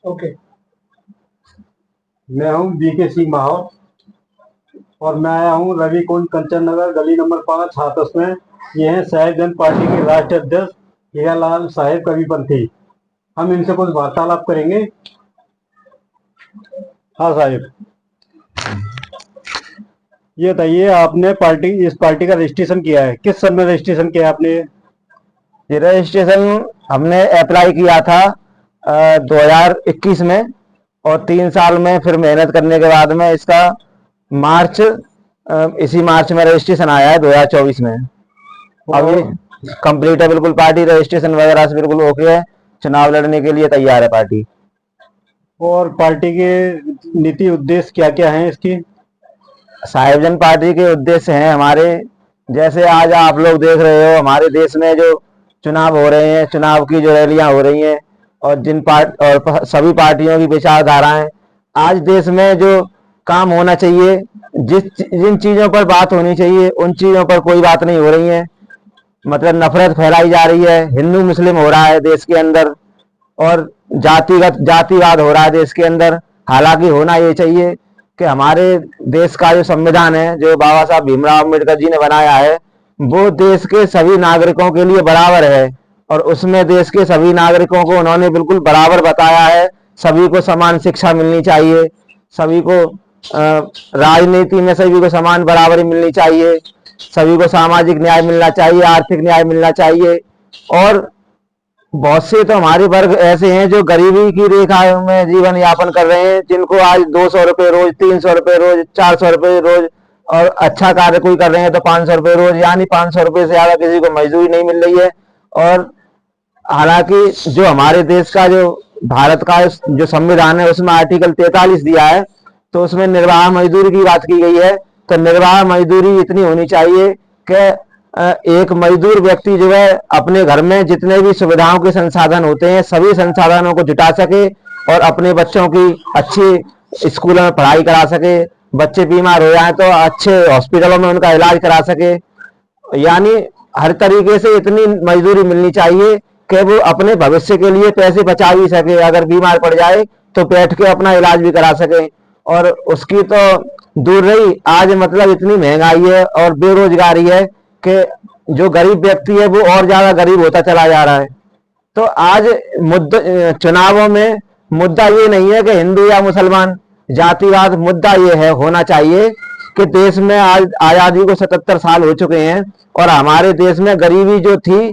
Okay. मैं हूँ BK Singh Mahaur और मैं आया हूँ रवि कुंड कंचन नगर गली नंबर 5 हाथरस में। ये हैं साहिब जन पार्टी के राष्ट्रीय अध्यक्ष हीरालाल साहेब कविपंथी। हम इनसे कुछ वार्तालाप करेंगे। हाँ साहिब, ये बताइए, आपने इस पार्टी का रजिस्ट्रेशन किया है, किस सन में रजिस्ट्रेशन किया है आपने? ये रजिस्ट्रेशन हमने अप्लाई किया था 2021 में, और 3 साल में फिर मेहनत करने के बाद में इसका मार्च इसी मार्च में रजिस्ट्रेशन आया है 2024 में। अब ये कंप्लीट है बिल्कुल, पार्टी रजिस्ट्रेशन वगैरह से बिल्कुल ओके है, चुनाव लड़ने के लिए तैयार है पार्टी। और पार्टी के नीति उद्देश्य क्या क्या हैं इसकी? साहिब जन पार्टी के उद्देश्य हैं हमारे, जैसे आज आप लोग देख रहे हो हमारे देश में जो चुनाव हो रहे हैं, चुनाव की जो रैलियां हो रही हैं, और सभी पार्टियों की विचारधाराएं, आज देश में जो काम होना चाहिए, जिन चीजों पर बात होनी चाहिए उन चीजों पर कोई बात नहीं हो रही है। मतलब नफरत फैलाई जा रही है, हिंदू मुस्लिम हो रहा है देश के अंदर, और जातिवाद हो रहा है देश के अंदर। हालांकि होना ये चाहिए कि हमारे देश का जो संविधान है, जो बाबा साहब भीमराव अम्बेडकर जी ने बनाया है, वो देश के सभी नागरिकों के लिए बराबर है, और उसमें देश के सभी नागरिकों को उन्होंने बिल्कुल बराबर बताया है। सभी को समान शिक्षा मिलनी चाहिए, सभी को राजनीति में सभी को समान बराबरी मिलनी चाहिए, सभी को सामाजिक न्याय मिलना चाहिए, आर्थिक न्याय मिलना चाहिए। और बहुत से तो हमारे वर्ग ऐसे हैं जो गरीबी की रेखा में जीवन यापन कर रहे हैं, जिनको आज 200 रुपये रोज, 300 रुपये रोज, 400 रुपये रोज, और अच्छा कार्य कोई कर रहे हैं तो 500 रुपये रोज, यानी 500 रुपये से ज्यादा किसी को मजदूरी नहीं मिल रही है। और हालांकि जो हमारे देश का जो भारत का जो संविधान है उसमें आर्टिकल 43 दिया है, तो उसमें निर्वाह मजदूरी की बात की गई है। तो निर्वाह मजदूरी इतनी होनी चाहिए कि एक मजदूर व्यक्ति जो है अपने घर में जितने भी सुविधाओं के संसाधन होते हैं सभी संसाधनों को जुटा सके, और अपने बच्चों की अच्छी स्कूलों में पढ़ाई करा सके, बच्चे बीमार हो जाए तो अच्छे हॉस्पिटलों में उनका इलाज करा सके। यानी हर तरीके से इतनी मजदूरी मिलनी चाहिए कि वो अपने भविष्य के लिए पैसे बचा भी सके, अगर बीमार पड़ जाए तो बैठ के अपना इलाज भी करा सके। और उसकी तो दूर रही, आज मतलब इतनी महंगाई है और बेरोजगारी है कि जो गरीब व्यक्ति है वो और ज्यादा गरीब होता चला जा रहा है। तो आज चुनावों में मुद्दा ये नहीं है कि हिंदू या मुसलमान, जातिवाद मुद्दा ये है होना चाहिए कि देश में आज आजादी को 77 साल हो चुके हैं, और हमारे देश में गरीबी जो थी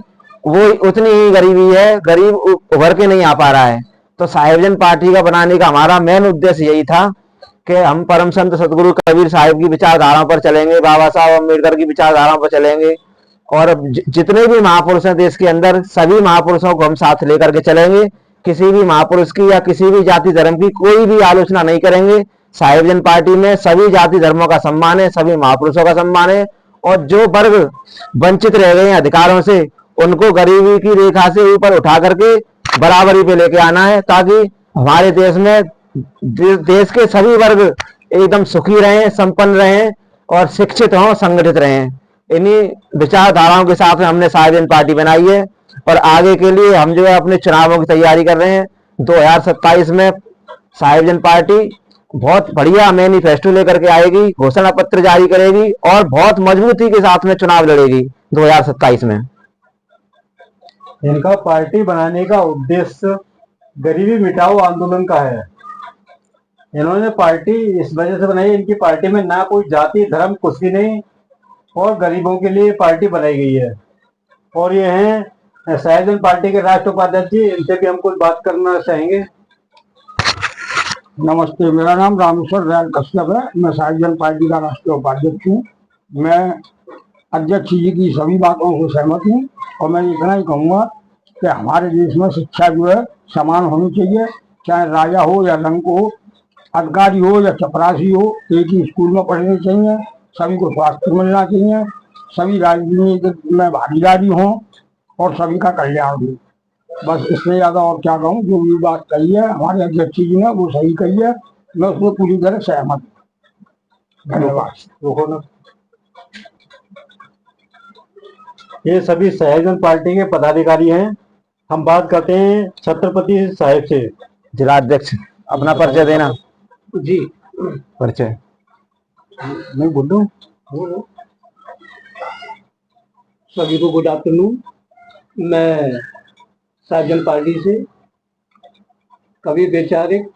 वो उतनी ही गरीबी है, गरीब उभर के नहीं आ पा रहा है। तो साहिबजन पार्टी का बनाने का हमारा मेन उद्देश्य यही था कि हम परम संत सदगुरु कबीर साहिब की विचारधाराओं पर चलेंगे, बाबा साहब अम्बेडकर की विचारधाराओं पर चलेंगे, और जितने भी महापुरुष हैं देश के अंदर सभी महापुरुषों को हम साथ लेकर के चलेंगे। किसी भी महापुरुष की या किसी भी जाति धर्म की कोई भी आलोचना नहीं करेंगे। साहिबजन पार्टी में सभी जाति धर्मों का सम्मान है, सभी महापुरुषों का सम्मान है, और जो वर्ग वंचित रह गए हैं अधिकारों से उनको गरीबी की रेखा से ऊपर उठा करके बराबरी पे लेके आना है, ताकि हमारे देश में देश के सभी वर्ग एकदम सुखी रहें, संपन्न रहें, और शिक्षित हों, संगठित रहें। इन्हीं विचारधाराओं के साथ में हमने साहिबजन पार्टी बनाई है, और आगे के लिए हम जो है अपने चुनावों की तैयारी कर रहे हैं। 2027 में साहिबजन पार्टी बहुत बढ़िया मैनिफेस्टो लेकर के आएगी, घोषणा पत्र जारी करेगी, और बहुत मजबूती के साथ में चुनाव लड़ेगी 2027 में। इनका पार्टी बनाने का उद्देश्य गरीबी मिटाओ आंदोलन का है। इन्होंने पार्टी इस वजह से बनाई, इनकी पार्टी में ना कोई जाति धर्म कुछ भी नहीं, और गरीबों के लिए पार्टी बनाई गई है। और ये हैं साहिबजन पार्टी के राष्ट्रीय उपाध्यक्ष जी, इनसे भी हम कुछ बात करना चाहेंगे। नमस्ते, मेरा नाम रामेश्वर दयाल कश्यप है। मैं साहिबजन पार्टी का राष्ट्रीय उपाध्यक्ष हूँ। मैं अध्यक्ष जी की सभी बातों से सहमत हूँ, और मैं इतना ही कहूँगा कि हमारे देश में शिक्षा जो है समान होनी चाहिए, चाहे राजा हो या रंग हो, अधिकारी हो या चपरासी हो, एक ही स्कूल में पढ़ने चाहिए, सभी को स्वास्थ्य मिलना चाहिए, सभी राजनीतिक में भागीदारी हो, और सभी का कल्याण हो। बस इससे ज्यादा और क्या कहूँ, जो भी बात कही है हमारे अध्यक्ष जी ने वो सही कही है, मैं उसमें पूरी तरह सहमत हूँ। धन्यवाद। ये सभी साहिबजन पार्टी के पदाधिकारी हैं। हम बात करते हैं छत्रपति साहिब से, जिलाध्यक्ष, अपना परिचय देना। जी परिचय। मैं बोल रहा हूँ। सभी को गुड आफ्टरनून। मैं साहिब जन पार्टी से कवि वैचारिक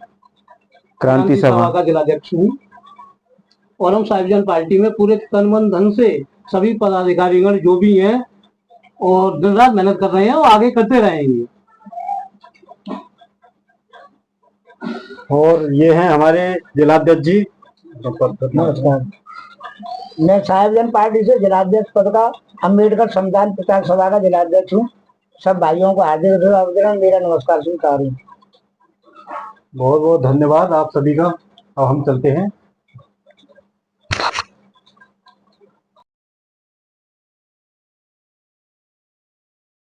क्रांति सभा का जिलाध्यक्ष हूँ और हम साहिब जन पार्टी में पूरे तन मन धन से सभी पदाधिकारीगण जो भी हैं और दिन रात मेहनत कर रहे हैं और आगे करते रहेंगे। और ये हैं हमारे जिलाध्यक्ष जी। नमस्कार, मैं साहिब जन पार्टी से जिलाध्यक्ष पद का अम्बेडकर संविधान प्रचार सभा का जिलाध्यक्ष हूँ। सब भाइयों को हार्दिक अभिनंदन, मेरा नमस्कार स्वीकार। बहुत बहुत धन्यवाद आप सभी का। अब हम चलते हैं।